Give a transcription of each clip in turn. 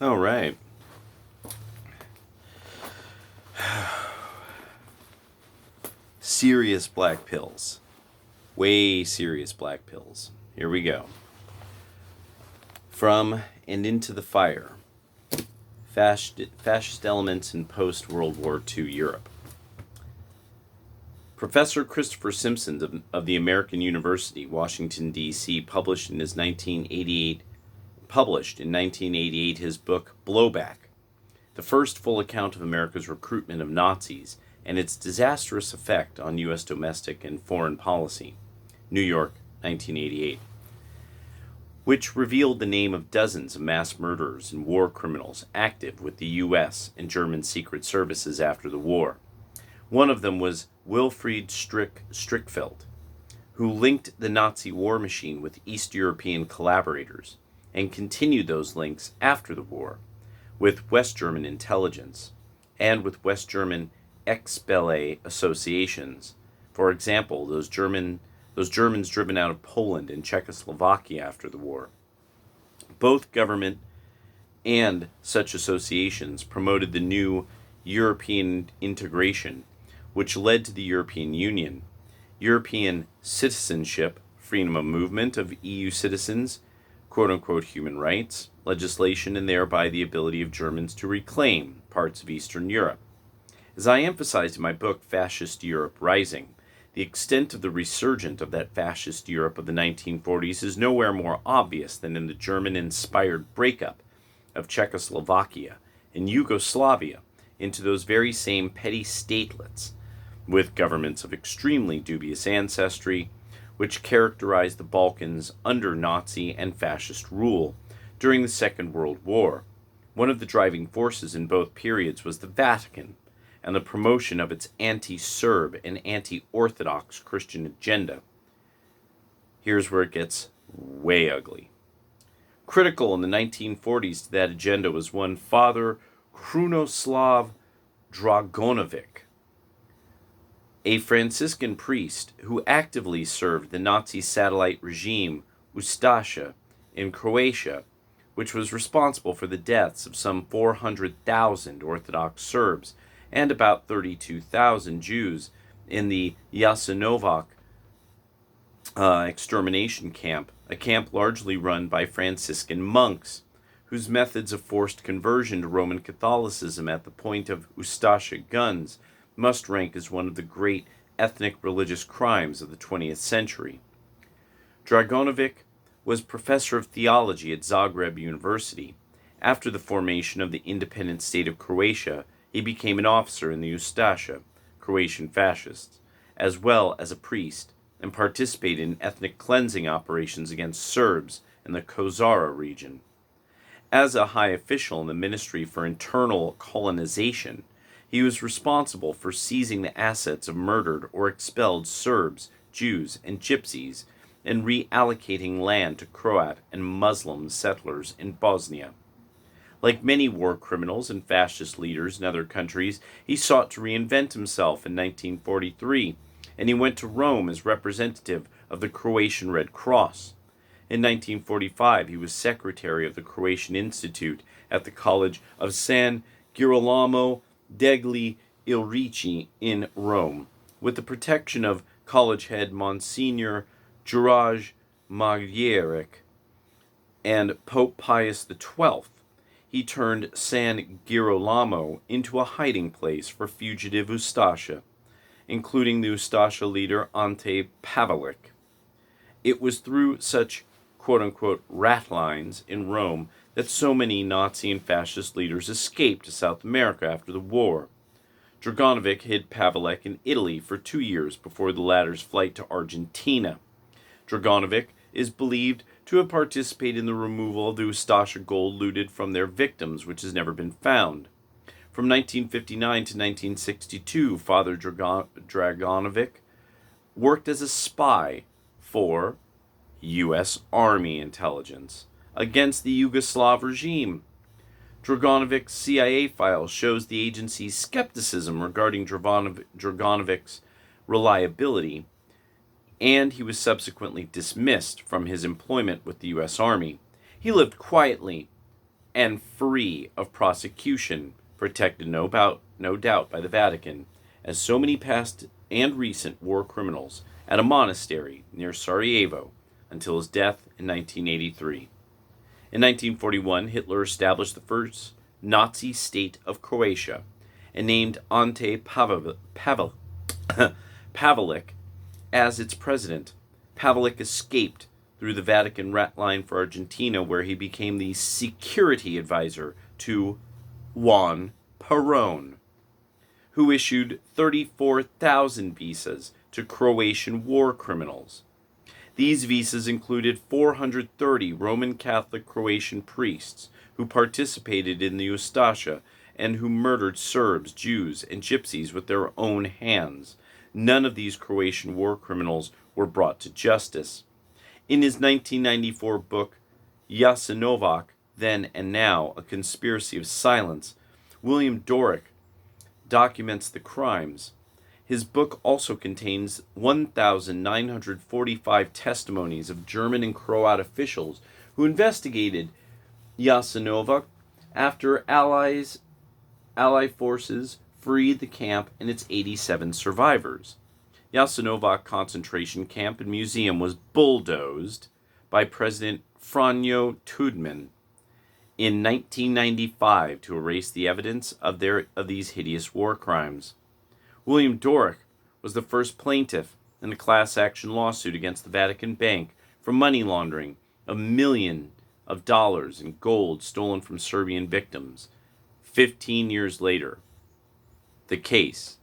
All right. Serious black pills. Way serious black pills. Here we go. From and Into the Fire. Fascist elements in post-World War II Europe. Professor Christopher Simpson of the American University, Washington, D.C., published in 1988 his book Blowback, the first full account of America's recruitment of Nazis and its disastrous effect on U.S. domestic and foreign policy. New York, 1988. Which revealed the name of dozens of mass murderers and war criminals active with the U.S. and German secret services after the war. One of them was Wilfried Strickfeld, who linked the Nazi war machine with East European collaborators and continued those links after the war with West German intelligence and with West German ex-Belle associations. For example, those Germans driven out of Poland and Czechoslovakia after the war. Both government and such associations promoted the new European integration, which led to the European Union, European citizenship, freedom of movement of EU citizens, quote-unquote human rights, legislation, and thereby the ability of Germans to reclaim parts of Eastern Europe. As I emphasized in my book, Fascist Europe Rising, the extent of the resurgence of that fascist Europe of the 1940s is nowhere more obvious than in the German-inspired breakup of Czechoslovakia and Yugoslavia into those very same petty statelets, with governments of extremely dubious ancestry, which characterized the Balkans under Nazi and fascist rule during the Second World War. One of the driving forces in both periods was the Vatican and the promotion of its anti-Serb and anti-Orthodox Christian agenda. Here's where it gets way ugly. Critical in the 1940s to that agenda was one Father Krunoslav Draganovic, a Franciscan priest who actively served the Nazi satellite regime Ustasha in Croatia, which was responsible for the deaths of some 400,000 Orthodox Serbs and about 32,000 Jews in the Jasenovac extermination camp, a camp largely run by Franciscan monks, whose methods of forced conversion to Roman Catholicism at the point of Ustasha guns must rank as one of the great ethnic religious crimes of the 20th century. Draganovic was professor of theology at Zagreb University. After the formation of the independent state of Croatia, he became an officer in the Ustasha, Croatian fascists, as well as a priest, and participated in ethnic cleansing operations against Serbs in the Kozara region. As a high official in the Ministry for Internal Colonization, he was responsible for seizing the assets of murdered or expelled Serbs, Jews, and Gypsies, and reallocating land to Croat and Muslim settlers in Bosnia. Like many war criminals and fascist leaders in other countries, he sought to reinvent himself in 1943, and he went to Rome as representative of the Croatian Red Cross. In 1945, he was secretary of the Croatian Institute at the College of San Girolamo degli Ilrici in Rome, with the protection of college head Monsignor Juraj Magaric and Pope Pius XII. He turned San Girolamo into a hiding place for fugitive Ustasha, including the Ustasha leader Ante Pavelic. It was through such quote-unquote rat lines in Rome that so many Nazi and fascist leaders escaped to South America after the war. Draganovic hid Pavelic in Italy for 2 years before the latter's flight to Argentina. Draganovic is believed to have participated in the removal of the Ustasha gold looted from their victims, which has never been found. From 1959 to 1962, Father Draganovic worked as a spy for U.S. Army intelligence against the Yugoslav regime. Draganovic's CIA file shows the agency's skepticism regarding Draganovic's reliability, and he was subsequently dismissed from his employment with the U.S. Army. He lived quietly and free of prosecution, protected no doubt by the Vatican, as so many past and recent war criminals, at a monastery near Sarajevo until his death in 1983. In 1941, Hitler established the first Nazi state of Croatia and named Ante Pavelic as its president. Pavelic escaped through the Vatican rat line for Argentina, where he became the security advisor to Juan Perón, who issued 34,000 visas to Croatian war criminals. These visas included 430 Roman Catholic Croatian priests who participated in the Ustasha and who murdered Serbs, Jews, and Gypsies with their own hands. None of these Croatian war criminals were brought to justice. In his 1994 book, Jasenovac, Then and Now, A Conspiracy of Silence, William Dorick documents the crimes. His book also contains 1,945 testimonies of German and Croat officials who investigated Jasenovac after Allied forces freed the camp and its 87 survivors. Jasenovac concentration camp and museum was bulldozed by President Franjo Tudjman in 1995 to erase the evidence of these hideous war crimes. William Dorick was the first plaintiff in a class action lawsuit against the Vatican Bank for money laundering of millions of dollars in gold stolen from Serbian victims. 15 years later, the case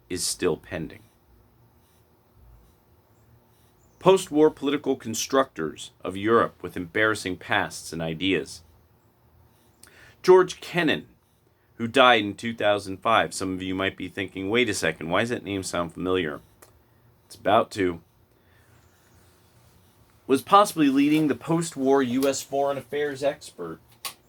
is still pending. Post-war political constructors of Europe with embarrassing pasts and ideas. George Kennan, who died in 2005. Some of you might be thinking, wait a second, why does that name sound familiar? It's about to. Was possibly leading the post-war U.S. foreign affairs expert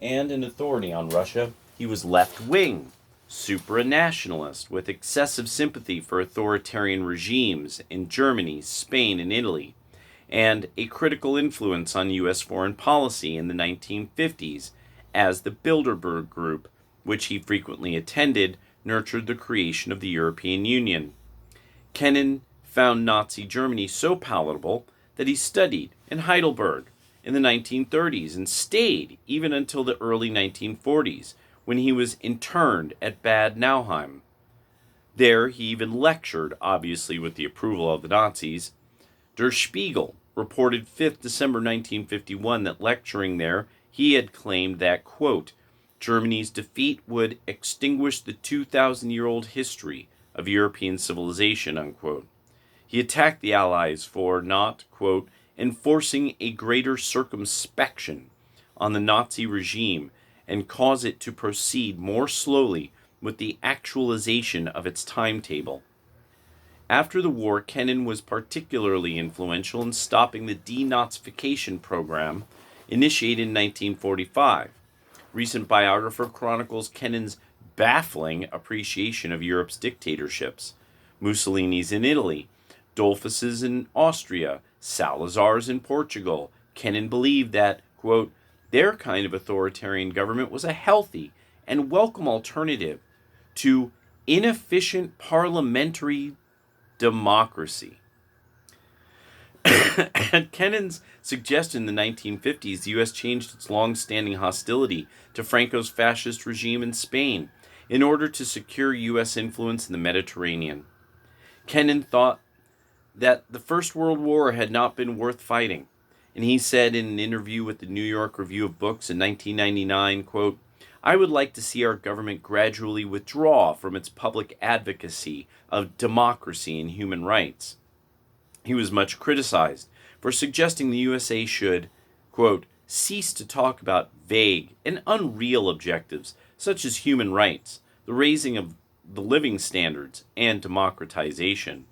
and an authority on Russia. He was left-wing, supranationalist, with excessive sympathy for authoritarian regimes in Germany, Spain, and Italy, and a critical influence on U.S. foreign policy in the 1950s as the Bilderberg Group, which he frequently attended, nurtured the creation of the European Union. Kennan found Nazi Germany so palatable that he studied in Heidelberg in the 1930s and stayed even until the early 1940s, when he was interned at Bad Nauheim. There he even lectured, obviously with the approval of the Nazis. Der Spiegel reported 5th December 1951 that lecturing there, he had claimed that, quote, Germany's defeat would extinguish the 2,000-year-old history of European civilization, unquote. He attacked the Allies for not, quote, enforcing a greater circumspection on the Nazi regime and cause it to proceed more slowly with the actualization of its timetable. After the war, Kennan was particularly influential in stopping the denazification program initiated in 1945. Recent biographer chronicles Kennan's baffling appreciation of Europe's dictatorships. Mussolini's in Italy, Dollfuss's in Austria, Salazar's in Portugal. Kennan believed that, quote, their kind of authoritarian government was a healthy and welcome alternative to inefficient parliamentary democracy. At Kennan's suggestion in the 1950s, the U.S. changed its long-standing hostility to Franco's fascist regime in Spain in order to secure U.S. influence in the Mediterranean. Kennan thought that the First World War had not been worth fighting, and he said in an interview with the New York Review of Books in 1999, quote, I would like to see our government gradually withdraw from its public advocacy of democracy and human rights. He was much criticized for suggesting the USA should, quote, cease to talk about vague and unreal objectives such as human rights, the raising of the living standards, and democratization.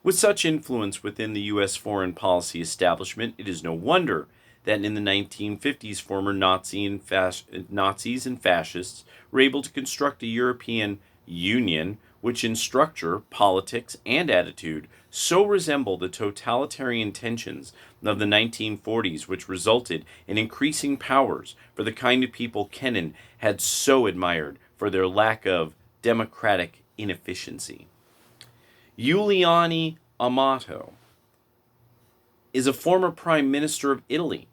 With such influence within the U.S. foreign policy establishment, it is no wonder that in the 1950s former Nazis and fascists were able to construct a European Union which in structure, politics, and attitude so resemble the totalitarian tensions of the 1940s, which resulted in increasing powers for the kind of people Kennan had so admired for their lack of democratic inefficiency. Giuliani Amato is a former Prime Minister of Italy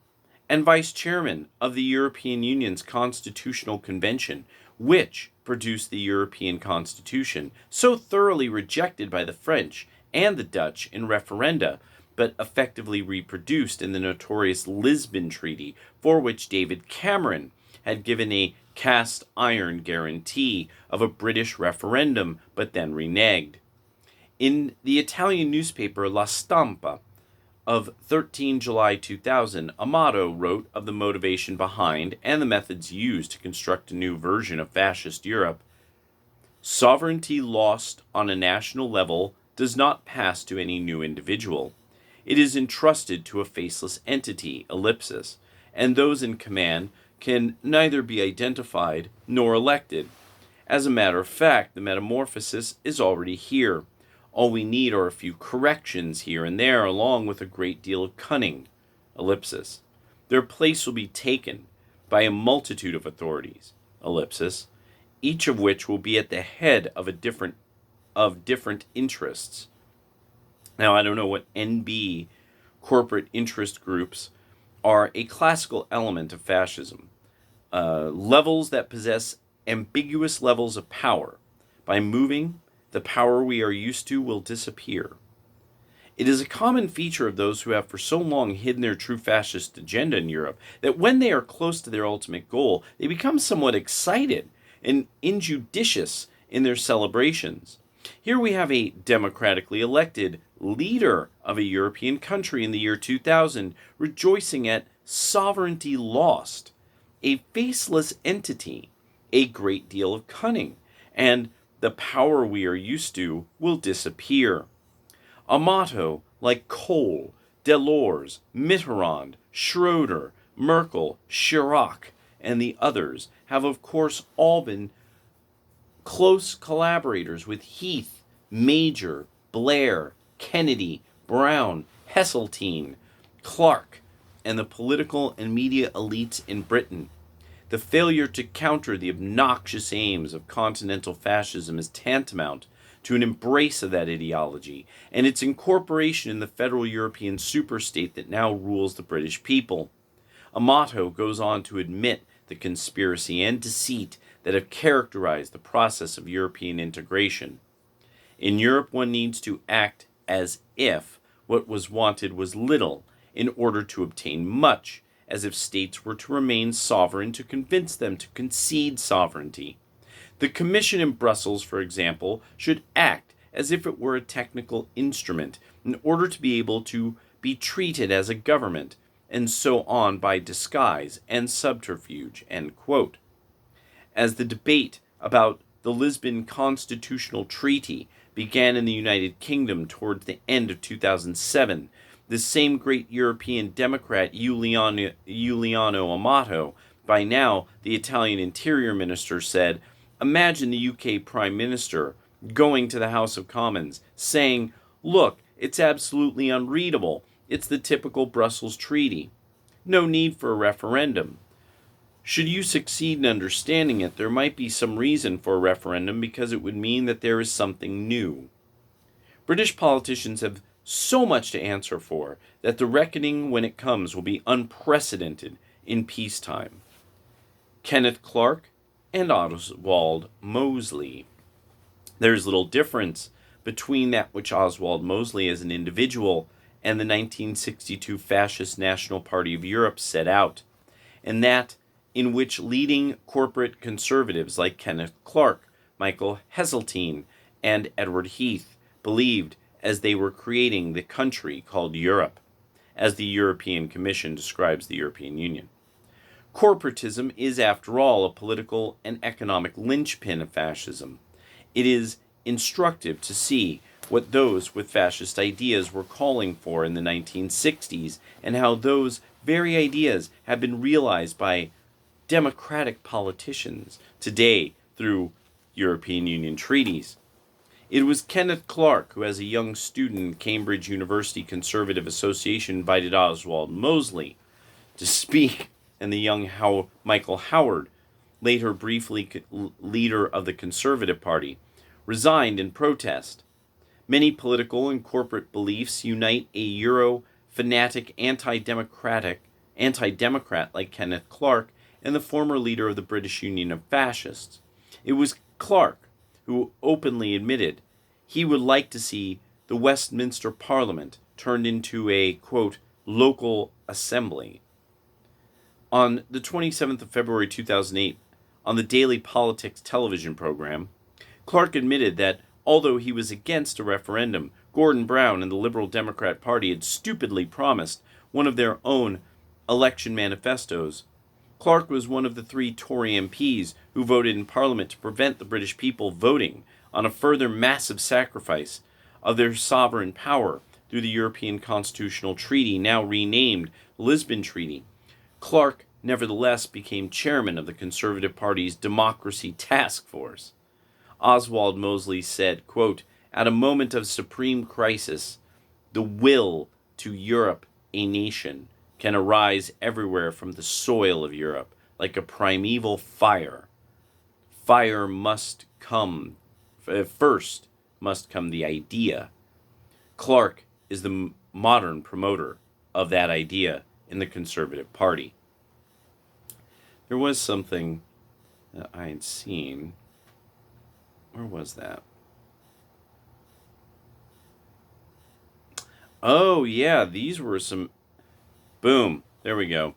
and Vice Chairman of the European Union's Constitutional Convention, which produced the European Constitution, so thoroughly rejected by the French and the Dutch in referenda, but effectively reproduced in the notorious Lisbon Treaty, for which David Cameron had given a cast iron guarantee of a British referendum, but then reneged. In the Italian newspaper La Stampa of 13 July 2000, Amato wrote of the motivation behind and the methods used to construct a new version of fascist Europe. Sovereignty lost on a national level does not pass to any new individual. It is entrusted to a faceless entity, ellipsis, and those in command can neither be identified nor elected. As a matter of fact, the metamorphosis is already here. All we need are a few corrections here and there, along with a great deal of cunning, ellipsis. Their place will be taken by a multitude of authorities, ellipsis, each of which will be at the head of different interests. Now, I don't know what NB corporate interest groups are a classical element of fascism. Levels that possess ambiguous levels of power. By moving, the power we are used to will disappear. It is a common feature of those who have for so long hidden their true fascist agenda in Europe that when they are close to their ultimate goal, they become somewhat excited and injudicious in their celebrations. Here we have a democratically elected leader of a European country in the year 2000 rejoicing at sovereignty lost, a faceless entity, a great deal of cunning, and the power we are used to will disappear. Amato, like Kohl, Delors, Mitterrand, Schroeder, Merkel, Chirac, and the others, have of course all been close collaborators with Heath, Major, Blair, Kennedy, Brown, Heseltine, Clark, and the political and media elites in Britain. The failure to counter the obnoxious aims of continental fascism is tantamount to an embrace of that ideology and its incorporation in the federal European superstate that now rules the British people. Amato goes on to admit the conspiracy and deceit that have characterized the process of European integration. In Europe, one needs to act as if what was wanted was little in order to obtain much, as if states were to remain sovereign to convince them to concede sovereignty. The Commission in Brussels, for example, should act as if it were a technical instrument in order to be able to be treated as a government, and so on by disguise and subterfuge." End quote. As the debate about the Lisbon Constitutional Treaty began in the United Kingdom towards the end of 2007, this same great European Democrat Giuliano Amato, by now the Italian Interior Minister, said, "Imagine the UK Prime Minister going to the House of Commons saying, 'Look, it's absolutely unreadable. It's the typical Brussels Treaty. No need for a referendum. Should you succeed in understanding it, there might be some reason for a referendum because it would mean that there is something new.'" British politicians have so much to answer for that the reckoning when it comes will be unprecedented in peacetime. Kenneth Clark and Oswald Mosley. There is little difference between that which Oswald Mosley as an individual and the 1962 Fascist National Party of Europe set out, and that in which leading corporate conservatives like Kenneth Clark, Michael Heseltine, and Edward Heath believed as they were creating the country called Europe, as the European Commission describes the European Union. Corporatism is, after all, a political and economic linchpin of fascism. It is instructive to see what those with fascist ideas were calling for in the 1960s, and how those very ideas have been realized by democratic politicians today through European Union treaties. It was Kenneth Clark who, as a young student, Cambridge University Conservative Association invited Oswald Mosley to speak, and the young Michael Howard, later briefly leader of the Conservative Party, resigned in protest. Many political and corporate beliefs unite a Euro-fanatic anti-democrat like Kenneth Clark and the former leader of the British Union of Fascists. It was Clark who openly admitted he would like to see the Westminster Parliament turned into a, quote, local assembly. On the 27th of February 2008, on the Daily Politics television program, Clark admitted that although he was against a referendum, Gordon Brown and the Liberal Democrat Party had stupidly promised one of their own election manifestos. Clark was one of the 3 Tory MPs who voted in Parliament to prevent the British people voting on a further massive sacrifice of their sovereign power through the European Constitutional Treaty, now renamed Lisbon Treaty. Clark, nevertheless, became chairman of the Conservative Party's Democracy Task Force. Oswald Mosley said, quote, at a moment of supreme crisis, the will to Europe, a nation, can arise everywhere from the soil of Europe, like a primeval fire. Fire must come, first must come the idea. Clark is the modern promoter of that idea in the Conservative Party. There was something that I had seen. Where was that? Oh, yeah, these were some... Boom. There we go.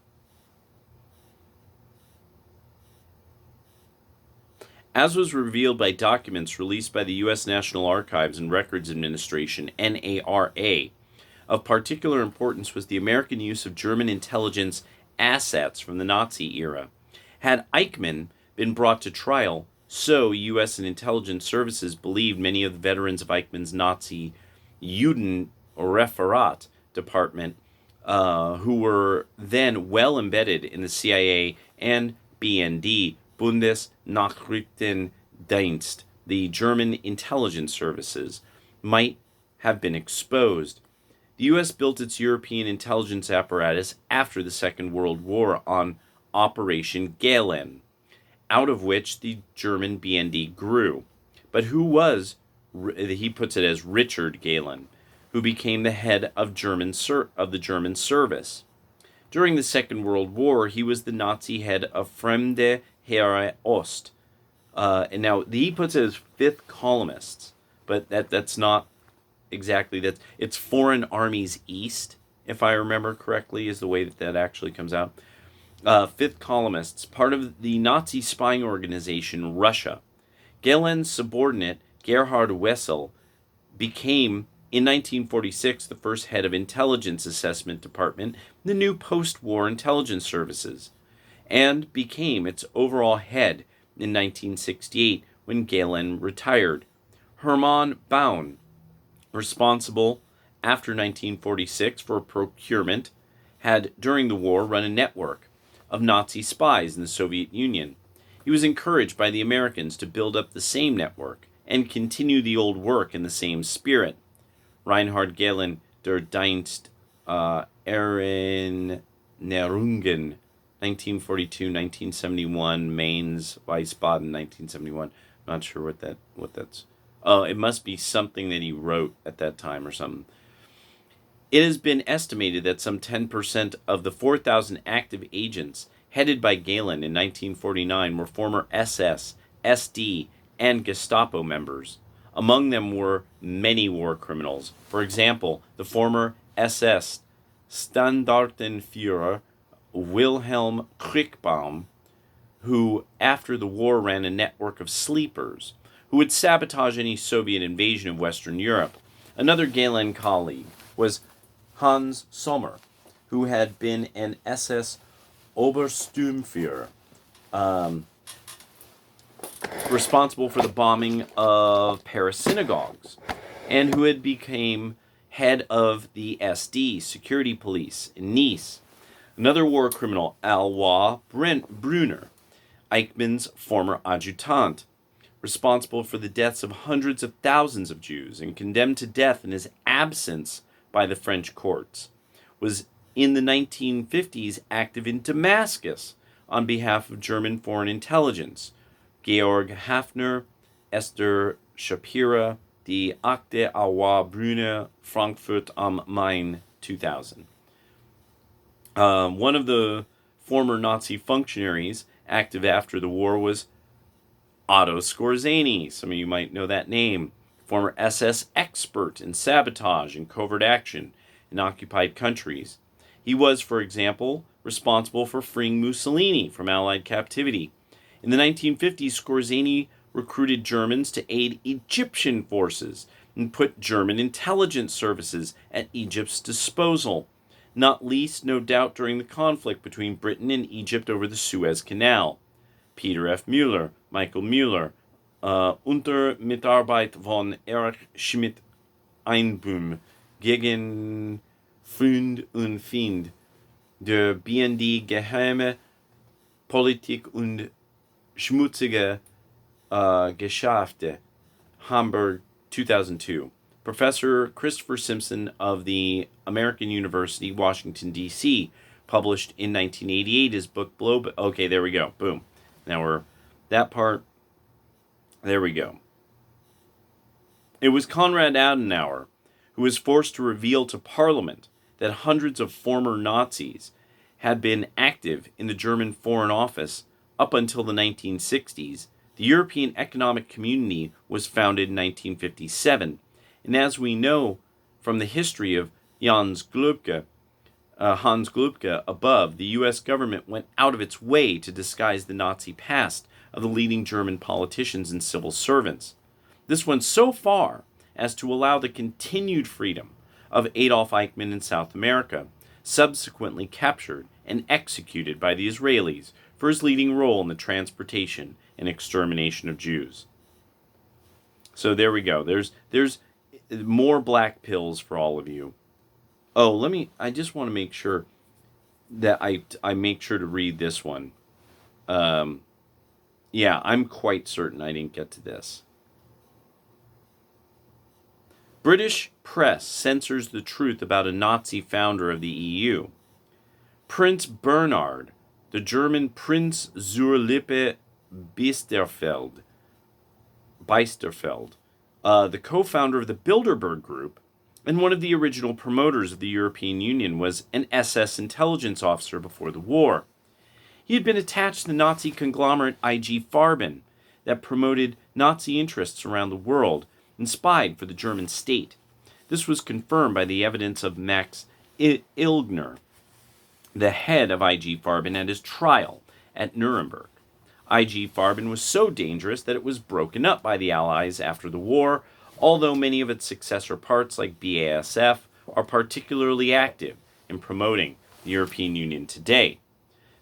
As was revealed by documents released by the U.S. National Archives and Records Administration, NARA, of particular importance was the American use of German intelligence assets from the Nazi era. Had Eichmann been brought to trial, so U.S. and intelligence services believed many of the veterans of Eichmann's Nazi Judenreferat department, who were then well embedded in the CIA and BND, Bundesnachrichtendienst, the German intelligence services, might have been exposed. The U.S. built its European intelligence apparatus after the Second World War on Operation Gehlen, out of which the German BND grew. But who was, he puts it as Richard Gehlen, who became the head of the German service. During the Second World War, he was the Nazi head of Fremde Heere Ost. And now he puts it as fifth columnists, but that's not exactly that. It's Foreign Armies East, if I remember correctly, is the way that actually comes out. Fifth columnists, part of the Nazi spying organization Russia. Gehlen's subordinate, Gerhard Wessel, became, in 1946, the first head of Intelligence Assessment Department, the new post-war intelligence services, and became its overall head in 1968 when Gehlen retired. Hermann Baun, responsible after 1946 for procurement, had during the war run a network of Nazi spies in the Soviet Union. He was encouraged by the Americans to build up the same network and continue the old work in the same spirit. Reinhard Gehlen der Dienst Erinnerungen, 1942-1971, Mainz, Wiesbaden, 1971. Not sure what that's. Oh, it must be something that he wrote at that time or something. It has been estimated that some 10% of the 4,000 active agents headed by Gehlen in 1949 were former SS, SD, and Gestapo members. Among them were many war criminals. For example, the former SS Standartenführer Wilhelm Kriegbaum, who after the war ran a network of sleepers who would sabotage any Soviet invasion of Western Europe. Another Gehlen colleague was Hans Sommer, who had been an SS Obersturmführer, responsible for the bombing of Paris synagogues, and who had become head of the SD, security police, in Nice. Another war criminal, Alois Brunner, Eichmann's former adjutant, responsible for the deaths of hundreds of thousands of Jews and condemned to death in his absence by the French courts, was in the 1950s active in Damascus on behalf of German foreign intelligence. Georg Hafner, Esther Shapira, Die Akte Auer Brunner, Frankfurt am Main, 2000. One of the former Nazi functionaries active after the war was Otto Skorzeny. Some of you might know that name. Former SS expert in sabotage and covert action in occupied countries. He was, for example, responsible for freeing Mussolini from Allied captivity. In the 1950s, Skorzeny recruited Germans to aid Egyptian forces and put German intelligence services at Egypt's disposal, not least, no doubt, during the conflict between Britain and Egypt over the Suez Canal. Peter F. Müller, Michael Müller, unter Mitarbeit von Erich Schmidt Einbühm gegen Freund und Feind der BND Geheime Politik und schmutzige Geschäfte, Hamburg, 2002. Professor Christopher Simpson of the American University, Washington, D.C., published in 1988 his book Blow. Okay, there we go. Boom. Now we're that part. There we go. It was Konrad Adenauer who was forced to reveal to Parliament that hundreds of former Nazis had been active in the German Foreign Office up until the 1960s. The European Economic Community was founded in 1957, and as we know from the history of Hans Glubke above, the U.S. government went out of its way to disguise the Nazi past of the leading German politicians and civil servants. This went so far as to allow the continued freedom of Adolf Eichmann in South America, subsequently captured and executed by the Israelis for his leading role in the transportation and extermination of Jews. So there we go. There's more black pills for all of you. Oh, I just want to make sure that I make sure to read this one. Yeah, I'm quite certain I didn't get to this. British press censors the truth about a Nazi founder of the EU. Prince Bernhard, the German Prinz zur Lippe Biesterfeld, the co-founder of the Bilderberg Group and one of the original promoters of the European Union, was an SS intelligence officer before the war. He had been attached to the Nazi conglomerate IG Farben that promoted Nazi interests around the world and spied for the German state. This was confirmed by the evidence of Max Ilgner, the head of IG Farben, at his trial at Nuremberg. IG Farben was so dangerous that it was broken up by the Allies after the war, although many of its successor parts, like BASF, are particularly active in promoting the European Union today.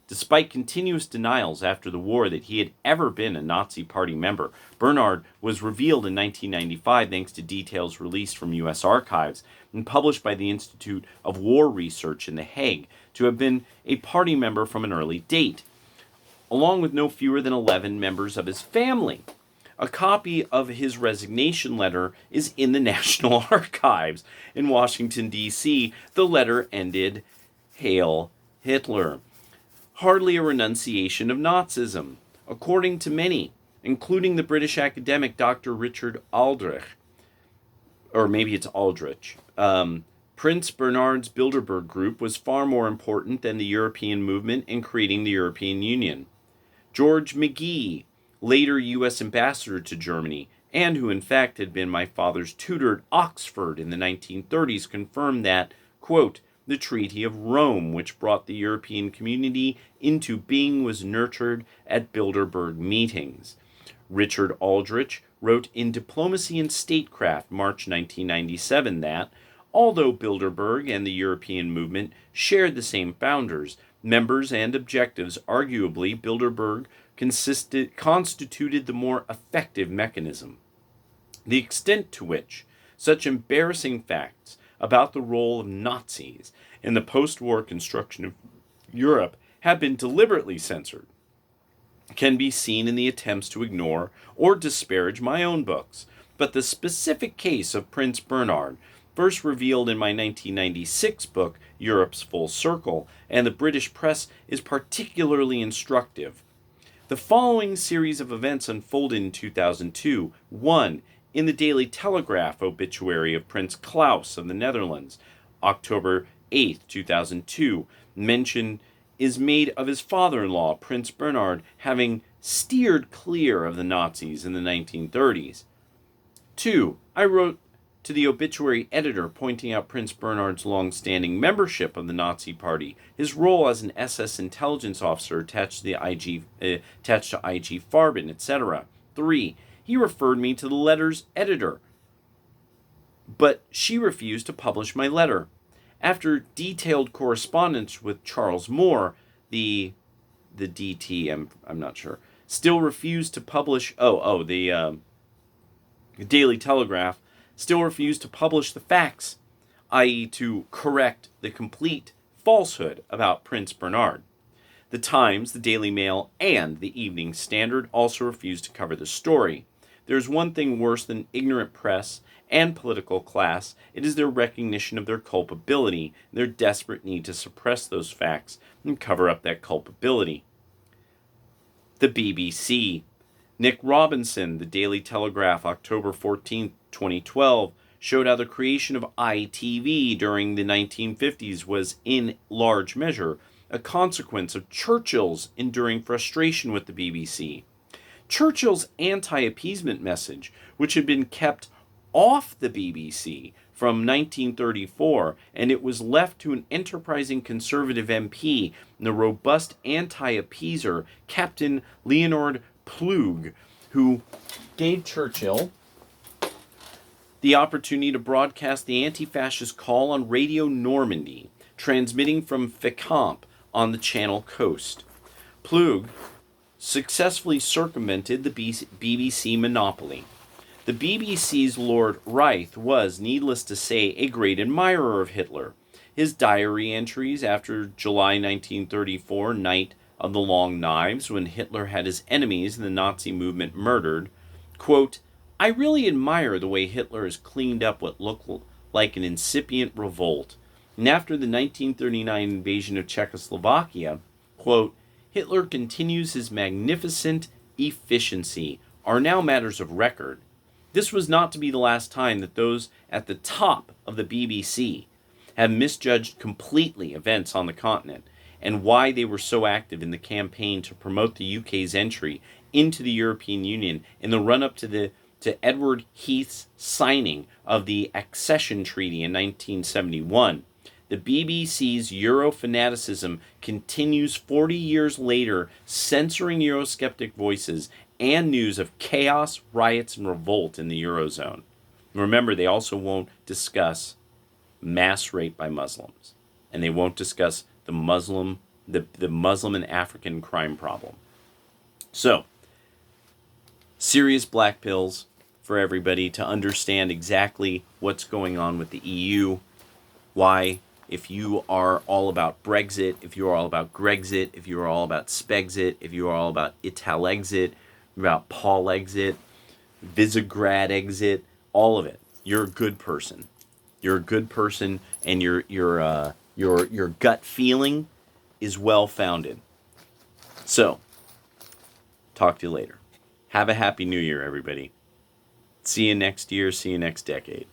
Despite continuous denials after the war that he had ever been a Nazi Party member, Bernhard was revealed in 1995 thanks to details released from U.S. archives and published by the Institute of War Research in The Hague to have been a party member from an early date, along with no fewer than 11 members of his family. A copy of his resignation letter is in the National Archives in Washington, D.C. The letter ended, "Hail Hitler." Hardly a renunciation of Nazism, according to many, including the British academic Dr. Richard Aldrich, or maybe it's Aldrich. Prince Bernhard's Bilderberg Group was far more important than the European movement in creating the European Union. George McGee, later U.S. ambassador to Germany, and who in fact had been my father's tutor at Oxford in the 1930s, confirmed that, quote, "The Treaty of Rome, which brought the European community into being, was nurtured at Bilderberg meetings." Richard Aldrich wrote in Diplomacy and Statecraft, March 1997, that, although Bilderberg and the European movement shared the same founders, members, and objectives, arguably Bilderberg constituted the more effective mechanism. The extent to which such embarrassing facts about the role of Nazis in the post-war construction of Europe have been deliberately censored can be seen in the attempts to ignore or disparage my own books. But the specific case of Prince Bernhard, first revealed in my 1996 book, Europe's Full Circle, and the British press, is particularly instructive. The following series of events unfolded in 2002. 1. In the Daily Telegraph obituary of Prince Klaus of the Netherlands, October 8, 2002, mention is made of his father-in-law, Prince Bernhard, having steered clear of the Nazis in the 1930s. 2. I wrote to the obituary editor pointing out Prince Bernhard's long-standing membership of the Nazi Party, his role as an SS intelligence officer attached to IG Farben, etc. 3. He referred me to the letter's editor, but she refused to publish my letter. After detailed correspondence with Charles Moore, the DT, I'm not sure, still refused to publish. The Daily Telegraph still refused to publish the facts, i.e., to correct the complete falsehood about Prince Bernhard. The Times, the Daily Mail, and the Evening Standard also refused to cover the story. There's one thing worse than ignorant press and political class. It is their recognition of their culpability, their desperate need to suppress those facts and cover up that culpability. The BBC. Nick Robinson, the Daily Telegraph, October 14, 2012, showed how the creation of ITV during the 1950s was, in large measure, a consequence of Churchill's enduring frustration with the BBC. Churchill's anti-appeasement message, which had been kept off the BBC from 1934, and it was left to an enterprising Conservative MP and the robust anti-appeaser Captain Leonard Plug, who gave Churchill the opportunity to broadcast the anti-fascist call on Radio Normandy, transmitting from Fécamp on the Channel coast. Plug successfully circumvented the BBC monopoly. The BBC's Lord Reith was, needless to say, a great admirer of Hitler. His diary entries after July 1934, night of the Long Knives, when Hitler had his enemies in the Nazi movement murdered, quote, I really admire the way Hitler has cleaned up what looked like an incipient revolt. And after the 1939 invasion of Czechoslovakia, quote, Hitler continues his magnificent efficiency, are now matters of record. This was not to be the last time that those at the top of the BBC have misjudged completely events on the continent and why they were so active in the campaign to promote the UK's entry into the European Union in the run-up to Edward Heath's signing of the Accession Treaty in 1971. The BBC's Euro-fanaticism continues 40 years later, censoring Eurosceptic voices and news of chaos, riots, and revolt in the Eurozone. Remember, they also won't discuss mass rape by Muslims, and they won't discuss the Muslim and African crime problem. So, serious black pills for everybody to understand exactly what's going on with the EU, why, if you are all about Brexit, if you are all about Grexit, if you are all about Spexit, if you are all about Italexit, about Paul exit, Visegrad exit, all of it. You're a good person. You're a good person, and your gut feeling is well founded. So, talk to you later. Have a happy new year, everybody. See you next year. See you next decade.